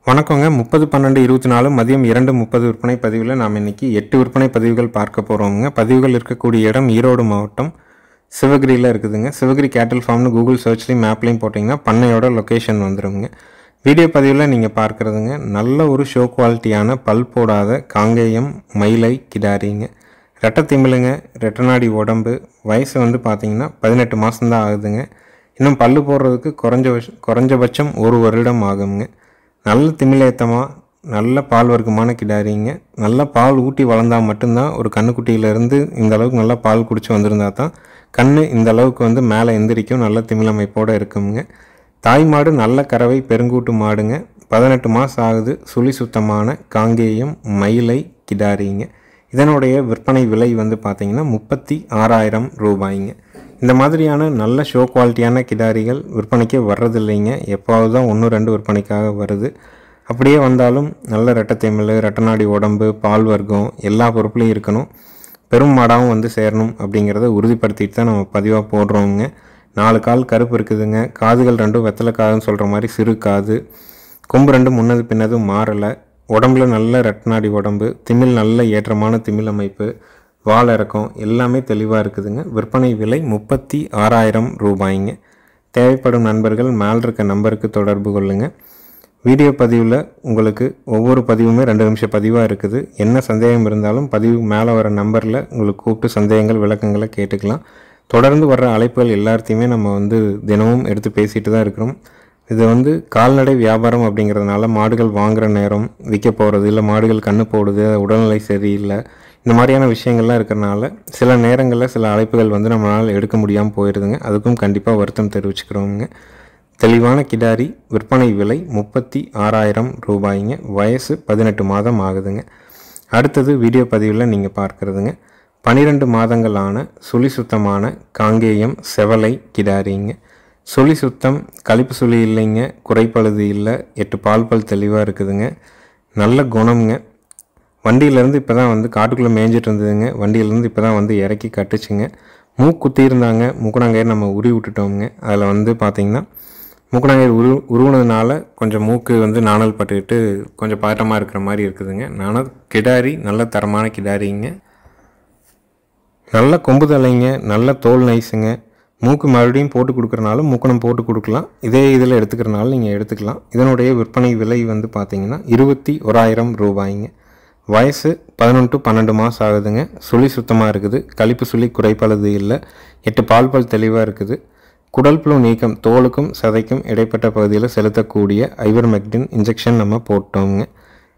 வணக்கங்க 30/12/24 மதியம் 2:30 விற்பனை பதிவில் நாம் இன்னைக்கு 8 விற்பனை பதிவுகள் பார்க்க போகிறோமுங்க. பதிவுகள் இருக்கக்கூடிய இடம் ஈரோடு மாவட்டம் சிவகிரியில் இருக்குதுங்க. சிவகிரி கேட்டில் ஃபார்ம்னு கூகுள் சர்ச்லையும் மேப்லையும் போட்டிங்கன்னா பண்ணையோட லொக்கேஷன் வந்துடுங்க. வீடியோ பதிவில் நீங்கள் பார்க்குறதுங்க நல்ல ஒரு ஷோ குவாலிட்டியான பல் போடாத காங்கேயம் மயிலை கிடாரிங்க. ரெட்டை திமிழுங்க, ரெட்டநாடி உடம்பு, வயசு வந்து பார்த்திங்கன்னா 18 மாதம்தான் ஆகுதுங்க. இன்னும் பல் போடுறதுக்கு குறைஞ்சபட்சம் 1 வருடம் ஆகுங்க. நல்ல திமிழேத்தமாக நல்ல பால் வர்க்கமான கிடாரிங்க. நல்ல பால் ஊட்டி வளர்ந்தால் மட்டும்தான் ஒரு கண்ணுக்குட்டியிலேருந்து இந்த அளவுக்கு நல்லா பால் குடிச்சு வந்திருந்தா தான் கண்ணு இந்த அளவுக்கு வந்து மேலே எந்திரிக்கும். நல்ல திமிழமைப்போடு இருக்குங்க. தாய் மாடு நல்ல கறவை பெருங்கூட்டு மாடுங்க. 18 மாதம் ஆகுது. சுழி சுத்தமான காங்கேயம் மயிலை கிடாரிங்க. இதனுடைய விற்பனை விலை வந்து பார்த்திங்கன்னா 36,000 ரூபாய்ங்க. இந்த மாதிரியான நல்ல ஷோ குவாலிட்டியான கிடாரிகள் விற்பனைக்கு வர்றதில்லைங்க. எப்போது தான் 1-2 விற்பனைக்காக வருது. அப்படியே வந்தாலும் நல்ல ரெட்டத்தேமிழ், ரெட்டநாடி உடம்பு, பால் வர்க்கம் எல்லா பொறுப்புலையும் இருக்கணும். பெரும் மாடாகவும் வந்து சேரணும் அப்படிங்கிறத உறுதிப்படுத்திட்டு தான் நம்ம பதிவாக போடுறோங்க. 4 கால் கருப்பு இருக்குதுங்க. காதுகள் 2 வெத்தலை காதுன்னு சொல்கிற மாதிரி சிறு காது. கொம்பு 2 முன்னது பின்னது மாறலை. உடம்புல நல்ல ரெட்டநாடி உடம்பு, திமிழ் நல்ல ஏற்றமான திமிழ் அமைப்பு, வால் இறக்கம் எல்லாமே தெளிவாக இருக்குதுங்க. விற்பனை விலை 36,000 ரூபாய்ங்க. தேவைப்படும் நண்பர்கள் மேல் இருக்க நம்பருக்கு தொடர்பு கொள்ளுங்க. வீடியோ பதிவில் உங்களுக்கு ஒவ்வொரு பதிவுமே 2 நிமிஷம் பதிவாக இருக்குது. என்ன சந்தேகம் இருந்தாலும் பதிவு மேலே வர நம்பரில் உங்களுக்கு கூப்பிட்டு சந்தேகங்கள் விளக்கங்களை கேட்டுக்கலாம். தொடர்ந்து வர்ற அழைப்புகள் எல்லாத்தையுமே நம்ம வந்து தினமும் எடுத்து பேசிட்டு தான் இருக்கிறோம். இது வந்து கால்நடை வியாபாரம் அப்படிங்கிறதுனால மாடுகள் வாங்குகிற நேரம், விற்க போகிறது, இல்லை மாடுகள் கண்ணு போடுது, உடல்நிலை சரியில்லை, இந்த மாதிரியான விஷயங்கள்லாம் இருக்கிறனால சில நேரங்களில் சில அழைப்புகள் வந்து நம்மளால் எடுக்க முடியாமல் போயிடுதுங்க. அதுக்கும் கண்டிப்பாக வருத்தம் தெரிவிச்சுக்கிறோங்க. தெளிவான கிடாரி. விற்பனை விலை 36,000 ரூபாய்ங்க. வயசு 18 மாதம் ஆகுதுங்க. அடுத்தது வீடியோ பதிவில் நீங்கள் பார்க்குறதுங்க 12 மாதங்களான சுழி சுத்தமான காங்கேயம் செவலை கிடாரிங்க. சுழி சுத்தம், கழிப்பு சுழி இல்லைங்க, குறைப்பழுது இல்லை, 8 பால் தெளிவாக இருக்குதுங்க. நல்ல குணம்ங்க. வண்டியிலேருந்து இப்போ தான் வந்து காட்டுக்குள்ளே மேய்ஞ்சிட்டு இருந்ததுங்க. வண்டியிலேருந்து இப்போ தான் வந்து இறக்கி கட்டுச்சுங்க. மூக்கு குத்தி இருந்தாங்க. மூக்குனாங்கயிறு நம்ம உருவி விட்டுட்டோங்க. அதில் வந்து பார்த்திங்கன்னா மூக்குனாங்கயிறு உருவுனதுனால கொஞ்சம் மூக்கு வந்து நாணல் பட்டுக்கிட்டு கொஞ்சம் பதட்டமாக இருக்கிற மாதிரி இருக்குதுங்க. நானும் கிடாரி நல்ல தரமான கிடாரிங்க. நல்ல கொம்பு தலைங்க, நல்ல தோல் நைஸுங்க. மூக்கு மறுபடியும் போட்டு கொடுக்குறனால மூக்கணம் போட்டு கொடுக்கலாம். இதே இதில் எடுத்துக்கிறனால நீங்கள் எடுத்துக்கலாம். இதனுடைய விற்பனை விலை வந்து பார்த்திங்கன்னா 21,000 ரூபாய்ங்க. வயசு 11-12 மாதம் ஆகுதுங்க. சுழி சுத்தமாக இருக்குது. கழிப்பு சுழி குறைப்பழுது இல்லை. 8 பால் தெளிவாக இருக்குது. குடல் புழு நீக்கம், தோலுக்கும் சதைக்கும் இடைப்பட்ட பகுதியில் செலுத்தக்கூடிய ஐவர்மெக்டின் இன்ஜெக்ஷன் நம்ம போட்டோங்க.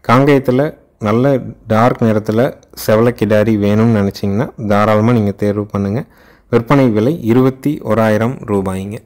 காங்கேயத்தில் நல்ல டார்க் நிறத்தில் செவலை கிடாரி வேணும்னு நினச்சிங்கன்னா தாராளமாக நீங்கள் தேர்வு பண்ணுங்கள். விற்பனை விலை 21,000 ரூபாய்ங்க.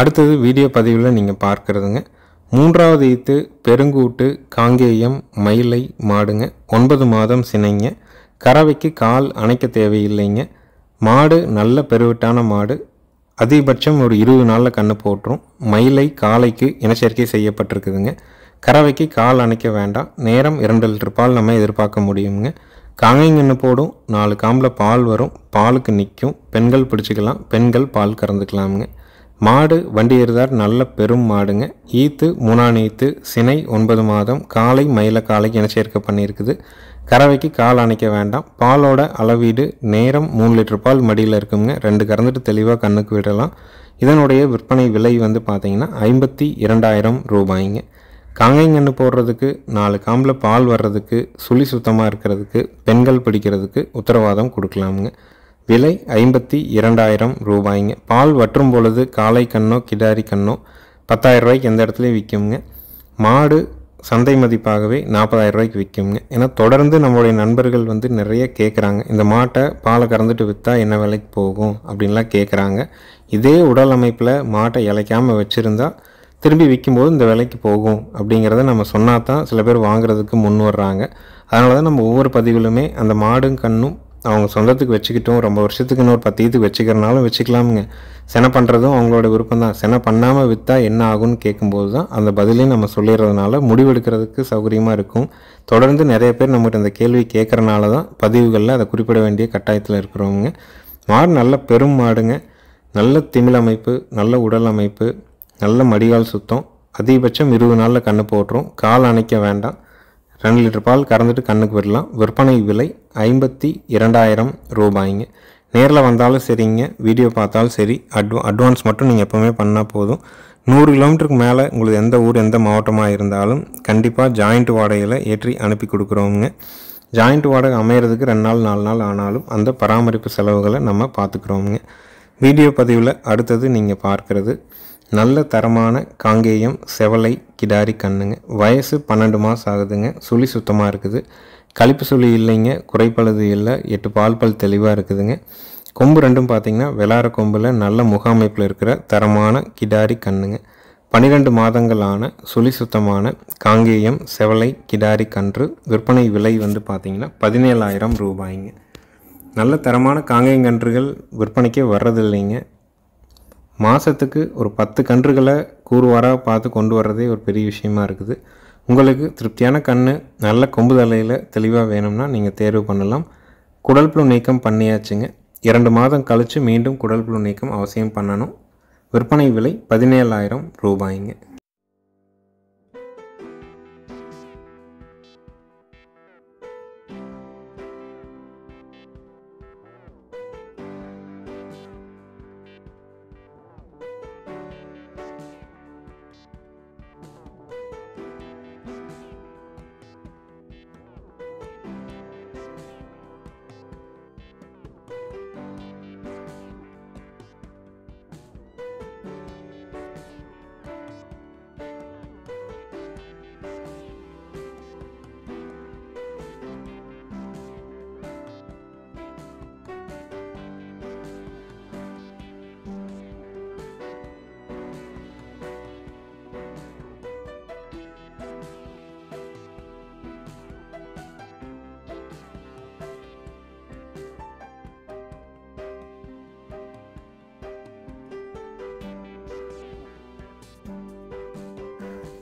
அடுத்தது வீடியோ பதிவில் நீங்கள் பார்க்குறதுங்க 3வது ஈத்து பெருங்கூட்டு காங்கேயம் மயிலை மாடுங்க. 9 மாதம் சினைங்க. கறவைக்கு கால் அணைக்க தேவையில்லைங்க. மாடு நல்ல பெருவிட்டான மாடு. அதிகபட்சம் ஒரு 20 நாளில் கண்ணு போட்டுரும். மயிலை காலைக்கு இனச்சேர்க்கை செய்யப்பட்டிருக்குதுங்க. கறவைக்கு கால் அணைக்க வேண்டாம். நேரம் 2 லிட்டர் பால் நம்ம எதிர்பார்க்க முடியுங்க. காங்கைங்கன்னு போடும். 4 காம்பில் பால் வரும். பாலுக்கு நிற்கும். பெண்கள் பிடிச்சிக்கலாம். பெண்கள் பால் கறந்துக்கலாமுங்க. மாடு வண்டி எருதார் நல்ல பெரும் மாடுங்க. ஈத்து 3ஆம் ஈத்து, சினை 9 மாதம், காலை மயில காலைக்கு இனச்சேர்க்கை பண்ணியிருக்குது. கறவைக்கு கால் அணைக்க வேண்டாம். பாலோட அளவீடு நேரம் 3 லிட்டர் பால் மடியில் இருக்குங்க. 2 கறந்துட்டு தெளிவாக கண்ணுக்கு விடலாம். இதனுடைய விற்பனை விலை வந்து பார்த்திங்கன்னா 52,000 ரூபாய்ங்க. காங்கைங்கன்று போடுறதுக்கு, 4 காம்பில் பால் வர்றதுக்கு, சுழி சுத்தமாக இருக்கிறதுக்கு, பெண்கள் பிடிக்கிறதுக்கு உத்தரவாதம் கொடுக்கலாமுங்க. விலை 52,000 ரூபாய்ங்க. பால் வற்றும் பொழுது காளை கண்ணோ கிடாரி கண்ணோ 10,000 ரூபாய்க்கு எந்த இடத்துலையும் விற்குங்க. மாடு சந்தை மதிப்பாகவே 40,000 ரூபாய்க்கு விற்குங்க. ஏன்னா தொடர்ந்து நம்மளுடைய நண்பர்கள் வந்து நிறைய கேட்குறாங்க, இந்த மாட்டை பாலை கறந்துட்டு விற்றா என்ன விலைக்கு போகும் அப்படின்லாம் கேட்குறாங்க. இதே உடல் அமைப்பில் மாட்டை இளைக்காமல் வச்சுருந்தா திரும்பி விற்கும்போது இந்த விலைக்கு போகும் அப்படிங்கிறத நம்ம சொன்னால் தான் சில பேர் வாங்குறதுக்கு முன் வர்றாங்க. அதனால தான் நம்ம ஒவ்வொரு பதிவிலுமே அந்த மாடும் கண்ணும் அவங்க சொந்தத்துக்கு வச்சுக்கிட்டோம், ரொம்ப வருஷத்துக்கு இன்னொரு 10 ஈத்துக்கு வச்சுக்கிறனாலும் வச்சுக்கலாமுங்க, செனை பண்ணுறதும் அவங்களோட விருப்பம் தான். செனை பண்ணாமல் விற்றா என்ன ஆகும்னு கேட்கும்போது தான் அந்த பதிலையும் நம்ம சொல்லிடுறதுனால முடிவெடுக்கிறதுக்கு சௌகரியமாக இருக்கும். தொடர்ந்து நிறைய பேர் நம்மகிட்ட இந்த கேள்வி கேட்குறனால தான் பதிவுகளில் அதை குறிப்பிட வேண்டிய கட்டாயத்தில் இருக்கிறவங்க. மாடு நல்ல பெரும் மாடுங்க, நல்ல திமிழ் அமைப்பு, நல்ல உடல் அமைப்பு, நல்ல மடிகால் சுத்தம், அதிகபட்சம் 20 நாளில் கன்று போட்டுரும். கால் அணைக்க வேண்டாம், 2 லிட்டர் பால் கறந்துட்டு கண்ணுக்கு விடலாம். விற்பனை விலை 52,000 ரூபாய்ங்க. நேரில் வந்தாலும் சரிங்க, வீடியோ பார்த்தாலும் சரி, அட்வான்ஸ் மட்டும் நீங்கள் எப்போவுமே பண்ணால் போதும். 100 கிலோமீட்டருக்கு மேலே உங்களுக்கு எந்த ஊர் எந்த மாவட்டமாக இருந்தாலும் கண்டிப்பாக ஜாயிண்ட் வாடகையில் ஏற்றி அனுப்பி கொடுக்குறோங்க. ஜாயிண்ட் வாடகை அமையிறதுக்கு 2 நாள் 4 நாள் ஆனாலும் அந்த பராமரிப்பு செலவுகளை நம்ம பார்த்துக்குறோங்க. வீடியோ பதிவில் அடுத்தது நீங்கள் பார்க்குறது நல்ல தரமான காங்கேயம் செவலை கிடாரி கண்ணுங்க. வயசு 12 மாதம் ஆகுதுங்க. சுழி சுத்தமாக இருக்குது, கழிப்பு சுழி இல்லைங்க, குறைப்பழுது இல்லை, 8 பால் பல் தெளிவாக இருக்குதுங்க. கொம்பு ரெண்டும் பார்த்திங்கன்னா வெளார கொம்பில் நல்ல முகாமைப்பில் இருக்கிற தரமான கிடாரி கண்ணுங்க. 12 மாதங்களான சுழி சுத்தமான காங்கேயம் செவலை கிடாரி கன்று. விற்பனை விலை வந்து பார்த்திங்கன்னா 17,000 ரூபாய்ங்க. நல்ல தரமான காங்கேயம் கன்றுகள் விற்பனைக்கே வர்றதில்லைங்க. மாதத்துக்கு ஒரு 10 கன்றுகளை கூறுவாராக பார்த்து கொண்டு வர்றதே ஒரு பெரிய விஷயமா இருக்குது. உங்களுக்கு திருப்தியான கன்று நல்ல கொம்பு தலையில் தெளிவாக வேணும்னா நீங்கள் தேர்வு பண்ணலாம். குடல் புழு நீக்கம் பண்ணியாச்சுங்க. 2 மாதம் கழித்து மீண்டும் குடல் புழு நீக்கம் அவசியம் பண்ணணும். விற்பனை விலை 17,000 ரூபாய்ங்க.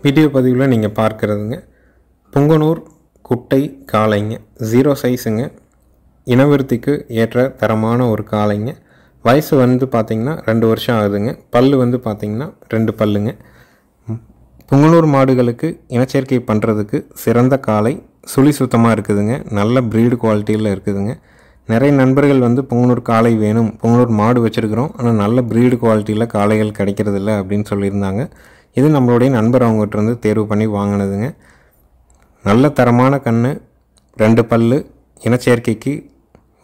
வீடியோ பதிவில் நீங்கள் பார்க்குறதுங்க புங்கனூர் குட்டை காளைங்க. 0 சைஸுங்க. இனவிருத்திக்கு ஏற்ற தரமான ஒரு காளைங்க. வயசு வந்து பார்த்திங்கன்னா 2 வருஷம் ஆகுதுங்க. பல் வந்து பார்த்திங்கன்னா 2 பல்லுங்க. புங்கனூர் மாடுகளுக்கு இனச்சேர்க்கை பண்ணுறதுக்கு சிறந்த காளை. சுழி சுத்தமாக இருக்குதுங்க, நல்ல ப்ரீடு குவாலிட்டியில் இருக்குதுங்க. நிறைய நண்பர்கள் வந்து புங்கனூர் காளை வேணும், புங்கனூர் மாடு வச்சுருக்கிறோம், ஆனால் நல்ல ப்ரீடு குவாலிட்டியில் காளைகள் கிடைக்கிறதில்ல அப்படின்னு சொல்லியிருந்தாங்க. இது நம்மளுடைய நண்பர் அவங்ககிட்ட தேர்வு பண்ணி வாங்கினதுங்க. நல்ல தரமான கன்று, 2 பல்லு, இனச்சேர்க்கைக்கு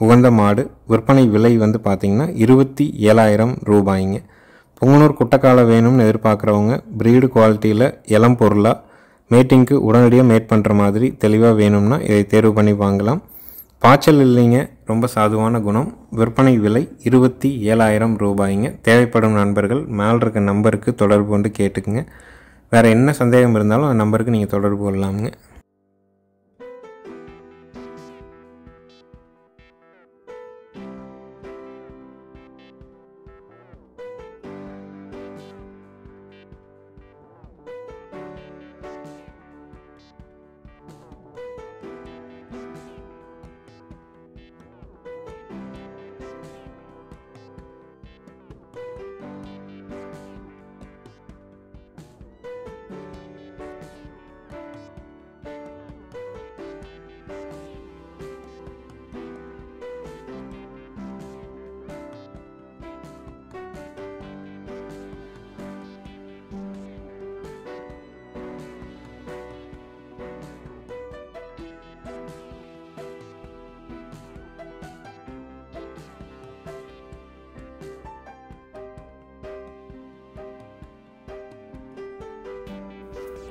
உகந்த மாடு. விற்பனை விலை வந்து பார்த்திங்கன்னா 27,000 ரூபாய்ங்க. புங்கனூர் குட்டைக்காலை வேணும்னு எதிர்பார்க்குறவங்க ப்ரீடு குவாலிட்டியில் இளம் பொருளாக மேட்டிங்க்கு உடனடியாக மேட் பண்ணுற மாதிரி தெளிவாக வேணும்னா இதை தேர்வு பண்ணி வாங்கலாம். பாய்ச்சல் இல்லைங்க, ரொம்ப சாதுவான குணம். விற்பனை விலை 27,000 ரூபாய்ங்க. தேவைப்படும் நண்பர்கள் மேலே இருக்க நம்பருக்கு தொடர்பு கொண்டு கேட்டுக்குங்க. வேறு என்ன சந்தேகம் இருந்தாலும் அந்த நம்பருக்கு நீங்கள் தொடர்பு கொள்ளலாமுங்க.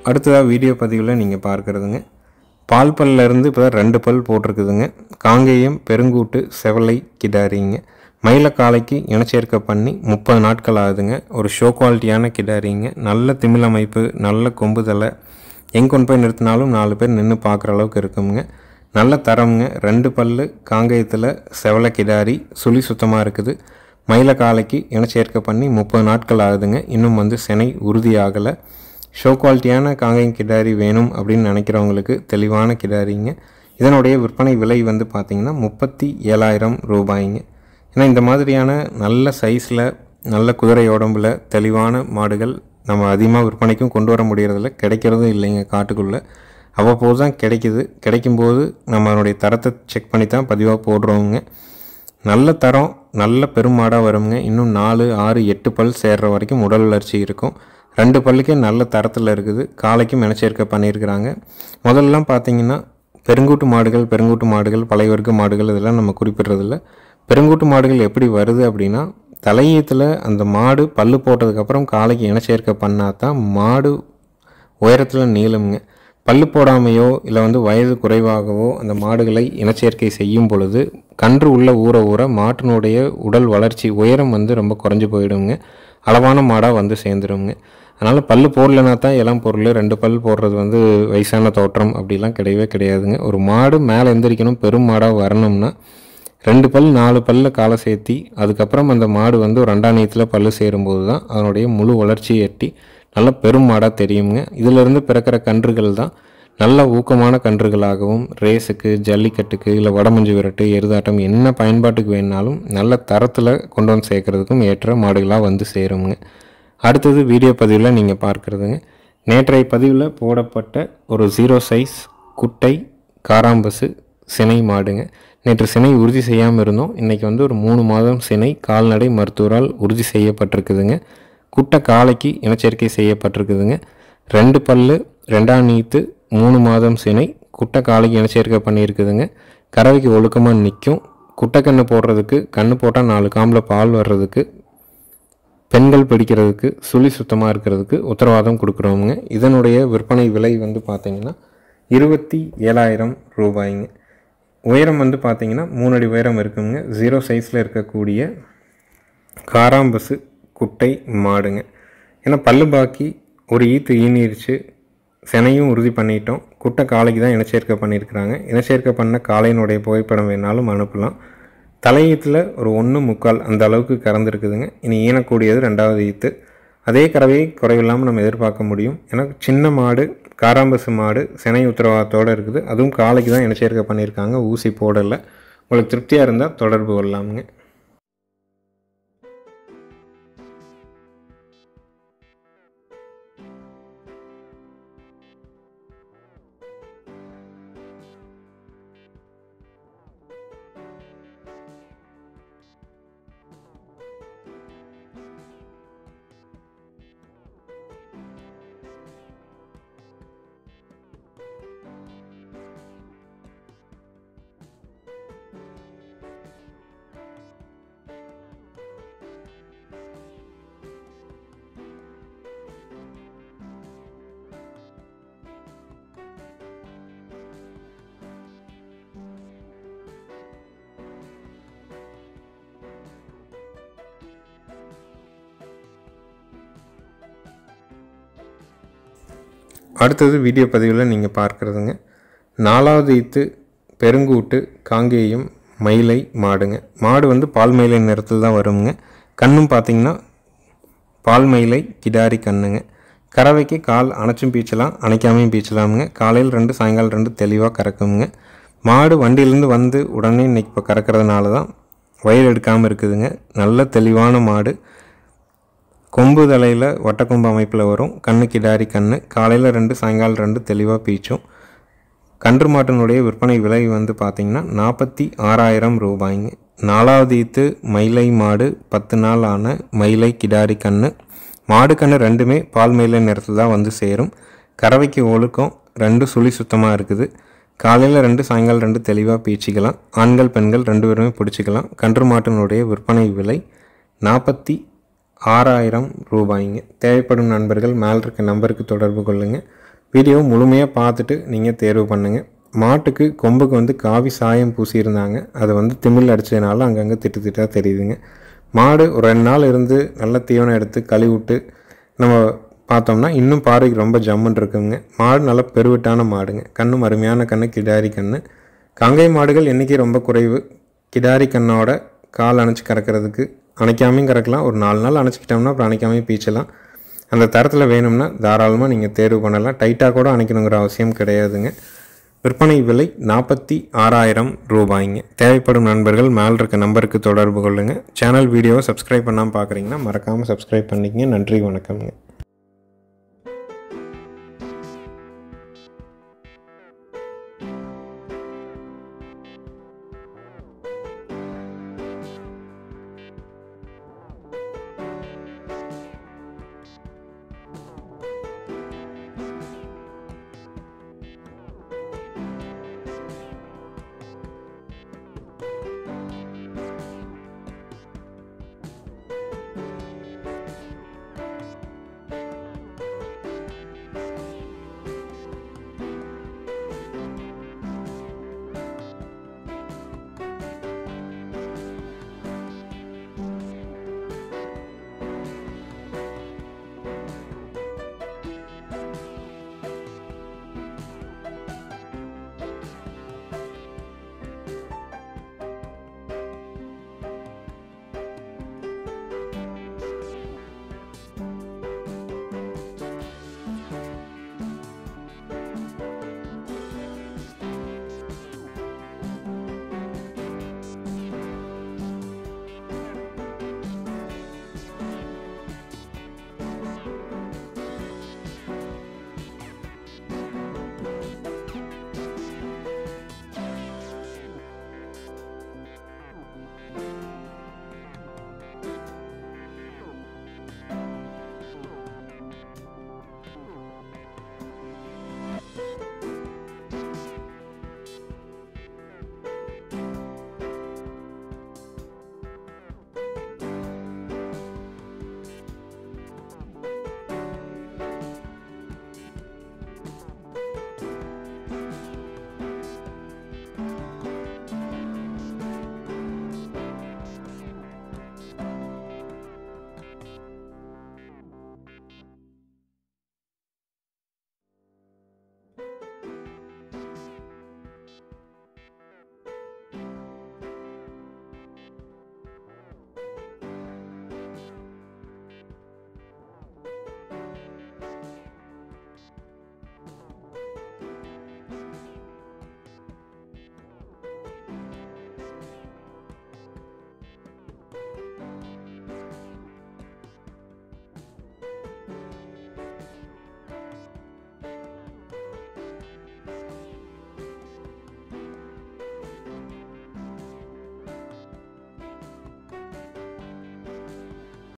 அடுத்ததாக வீடியோ பதிவில் நீங்கள் பார்க்குறதுங்க பால் பல்லிருந்து இப்போ தான் 2 பல் போட்டிருக்குதுங்க. காங்கேயம் பெருங்கூட்டு செவலை கிடாரிங்க. மயில காலைக்கு இனச்சேர்க்கை பண்ணி 30 நாட்கள் ஆகுதுங்க. ஒரு ஷோ குவாலிட்டியான கிடாரிங்க. நல்ல திமிழ் அமைப்பு, நல்ல கொம்புதலை, எங்கே கொண்டு போய் நிறுத்தினாலும் 4 பேர் நின்று பார்க்குற அளவுக்கு இருக்குங்க. நல்ல தரம்ங்க. 2 பல்லு காங்கேயத்தில் செவலை கிடாரி, சுழி சுத்தமாக இருக்குது. மயில காலைக்கு இனச்சேர்க்கை பண்ணி 30 நாட்கள் ஆகுதுங்க. இன்னும் சினை உறுதியாகலை. ஷோ குவாலிட்டியான காங்கேயம் கிடாரி வேணும் அப்படின்னு நினைக்கிறவங்களுக்கு தெளிவான கிடாரிங்க. இதனுடைய விற்பனை விலை பார்த்திங்கன்னா 37,000 ரூபாய்ங்க. ஏன்னா இந்த மாதிரியான நல்ல சைஸில் நல்ல குதிரை உடம்பில் தெளிவான மாடுகள் நம்ம அதிகமாக விற்பனைக்கும் கொண்டு வர முடியறதில்ல, கிடைக்கிறதும் இல்லைங்க. காட்டுக்குள்ளே அவ்வப்போது தான் கிடைக்குது. கிடைக்கும்போது நம்மளுடைய தரத்தை செக் பண்ணி தான் பதிவாக போடுறோங்க. நல்ல தரம், நல்ல பெருமாடாக வருங்க. இன்னும் 4, 6, 8 பல் சேர்கிற வரைக்கும் உடல் வளர்ச்சி இருக்கும். 2 பல்லுக்கே நல்ல தரத்தில் இருக்குது. காலைக்கும் இனச்சேர்க்கை பண்ணியிருக்கிறாங்க. முதல்லாம் பார்த்திங்கன்னா பெருங்கூட்டு மாடுகள், பழைய வர்க்க மாடுகள் இதெல்லாம் நம்ம குறிப்பிட்றதில்ல. பெருங்கூட்டு மாடுகள் எப்படி வருது அப்படின்னா, தலையீத்தில் அந்த மாடு பல்லு போட்டதுக்கப்புறம் காலைக்கு இனச்சேர்க்கை பண்ணால் தான் மாடு உயரத்தில் நீளுங்க. பல்லு போடாமையோ இல்லை வயது குறைவாகவோ அந்த மாடுகளை இனச்சேர்க்கை செய்யும் பொழுது கன்று உள்ள ஊற மாட்டினுடைய உடல் வளர்ச்சி உயரம் ரொம்ப குறைஞ்சி போயிடுங்க. அளவான மாடாக சேர்ந்துருங்க. அதனால் பல்லு போடலைனா தான் இளம் பொருள். 2 பல் போடுறது வயசான தோற்றம் அப்படிலாம் கிடையவே கிடையாதுங்க. ஒரு மாடு மேலே எந்திரிக்கணும், பெரும் மாடாக வரணும்னா 2 பல் 4 பல்ல காலை சேர்த்தி அதுக்கப்புறம் அந்த மாடு ஒரு 2ஆம் நீயத்தில் பல்லு சேரும்போது தான் அதனுடைய முழு வளர்ச்சியை எட்டி நல்ல பெரும் மாடாக தெரியுங்க. இதிலிருந்து பிறக்கிற கன்றுகள் தான் நல்ல ஊக்கமான கன்றுகளாகவும் ரேஸுக்கு, ஜல்லிக்கட்டுக்கு, இல்லை வடமஞ்சு விரட்டு, எருதாட்டம் என்ன பயன்பாட்டுக்கு வேணுனாலும் நல்ல தரத்தில் கொண்டு சேர்க்கறதுக்கும் ஏற்ற மாடுகளாக சேருங்க. அடுத்தது வீடியோ பதிவில் நீங்கள் பார்க்குறதுங்க நேற்றைய பதிவில் போடப்பட்ட ஒரு 0 சைஸ் குட்டை காராம்பசு சினை மாடுங்க. நேற்று சினை உறுதி செய்யாமல் இருந்தோம். இன்றைக்கி ஒரு 3 மாதம் சினை கால்நடை மருத்துவரால் உறுதி செய்யப்பட்டிருக்குதுங்க. குட்டை காலைக்கு இனச்சேர்க்கை செய்யப்பட்டிருக்குதுங்க. 2 பல்லு, 2ஆம் நீத்து, 3 மாதம் சினை, குட்டை காலைக்கு இனச்சேர்க்கை பண்ணியிருக்குதுங்க. கறவைக்கு ஒழுக்கமாக நிற்கும். குட்டை கன்று போடுறதுக்கு, கன்று போட்டால் 4 காம்பில் பால் வர்றதுக்கு, பெண்கள் பிடிக்கிறதுக்கு, சுழி சுத்தமாக இருக்கிறதுக்கு உத்தரவாதம் கொடுக்குறோமுங்க. இதனுடைய விற்பனை விலை பார்த்திங்கன்னா 27,000 ரூபாய்ங்க. உயரம் பார்த்திங்கன்னா 3 அடி உயரம் இருக்குங்க. 0 சைஸில் இருக்கக்கூடிய காராம்பசு குட்டை மாடுங்க. ஏன்னா பல்லு பாக்கி ஒரு ஈத்து ஈனிருச்சு, சினையும் உறுதி பண்ணிட்டோம். குட்டை காலைக்கு தான் இனச்சேர்க்கை பண்ணியிருக்கிறாங்க. இனச்சேர்க்கை பண்ண காளையினுடைய புகைப்படம் வேணாலும் அனுப்பலாம். தலையீத்தில் ஒரு 1/4 அந்த அளவுக்கு கறந்துருக்குதுங்க. இனி ஈனக்கூடியது 2ஆவது ஈத்து. அதே கறவையை குறைவில்லாமல் நம்ம எதிர்பார்க்க முடியும். ஏன்னா சின்ன மாடு, காராம்பசு மாடு சினை உத்தரவாதத்தோடு இருக்குது. அதுவும் காலைக்கு தான் இனச்சேர்க்கை பண்ணியிருக்காங்க, ஊசி போடலை. உங்களுக்கு திருப்தியாக இருந்தால் தொடர்பு கொள்ளலாமுங்க. அடுத்தது வீடியோ பதிவில் நீங்கள் பார்க்குறதுங்க 4ஆவது ஈத்து பெருங்கூட்டு காங்கேயம் மயிலை மாடுங்க. மாடு பால் மயிலை நிறத்தில் தான் வருங்க. கண்ணும் பார்த்திங்கன்னா பால் மயிலை கிடாரி கண்ணுங்க. கறவைக்கு கால் அணைச்சும் பீச்சலாம், அணைக்காமையும் பீச்சலாமுங்க. காலையில் 2, சாயங்காலம் 2 தெளிவாக கறக்குங்க. மாடு வண்டியிலேருந்து உடனே இன்றைக்கி இப்போ கறக்கிறதுனால தான் வயிறு எடுக்காமல் இருக்குதுங்க. நல்ல தெளிவான மாடு. கொம்பு தலையில் வட்டக்கொம்பு அமைப்பில் வரும். கண்ணு கிடாரி கண்ணு. காலையில் 2, சாயங்காலம் 2 தெளிவாக பீச்சும். கன்று மாட்டினுடைய விற்பனை விலை பார்த்திங்கன்னா 46,000 ரூபாய்ங்க. 4ஆவது ஈத்து மயிலை மாடு, 10 நாள் ஆன மயிலை கிடாரி கண்ணு. மாடு கண்ணு 2மே பால் மயிலை நிறத்தில் தான் சேரும். கறவைக்கு ஒழுக்கம், 2 சுழி சுத்தமாக இருக்குது. காலையில் 2, சாயங்காலம் 2 தெளிவாக பீச்சிக்கலாம். ஆண்கள் பெண்கள் 2 பேருமே பிடிச்சிக்கலாம். கன்று மாட்டினுடைய விற்பனை விலை 46,000 ரூபாய்ங்க. தேவைப்படும் நண்பர்கள் மேல் இருக்க நம்பருக்கு தொடர்பு கொள்ளுங்கள். வீடியோ முழுமையாக பார்த்துட்டு நீங்கள் தேர்வு பண்ணுங்கள். மாட்டுக்கு கொம்புக்கு வந்து காவி சாயம் பூசியிருந்தாங்க. அது வந்து திமில் அடித்ததுனால அங்கங்கே திட்டாக தெரியுதுங்க. மாடு ஒரு 2 நாள் இருந்து நல்ல தீவனம் எடுத்து கழுவிட்டு நம்ம பார்த்தோம்னா இன்னும் பார்வைக்கு ரொம்ப ஜம்முன்னு இருக்குங்க. மாடு நல்லா பெருவிட்டான மாடுங்க. கண்ணும் அருமையான கண்ணு, கிடாரி கண்ணு. காங்கை மாடுகள் எண்ணிக்கை ரொம்ப குறைவு. கிடாரி கண்ணோட கால் அணைச்சி கறக்கிறதுக்கு அணைக்காமையும் கறக்கலாம். ஒரு 4 நாள் அணைச்சிக்கிட்டோம்னா அப்புறம் அணைக்காமையும் பீச்சலாம். அந்த தரத்தில் வேணும்னா தாராளமாக நீங்கள் தேர்வு பண்ணலாம். டைட்டாக கூட அணைக்கணுங்கிற அவசியம் கிடையாதுங்க. விற்பனை விலை 46,000 ரூபாய்ங்க. தேவைப்படும் நண்பர்கள் மேல் இருக்க நம்பருக்கு தொடர்பு கொள்ளுங்கள். சேனல் வீடியோவை சப்ஸ்கிரைப் பண்ணாமல் பார்க்குறீங்கன்னா மறக்காமல் சப்ஸ்கிரைப் பண்ணிக்கங்க. நன்றி, வணக்கம்ங்க.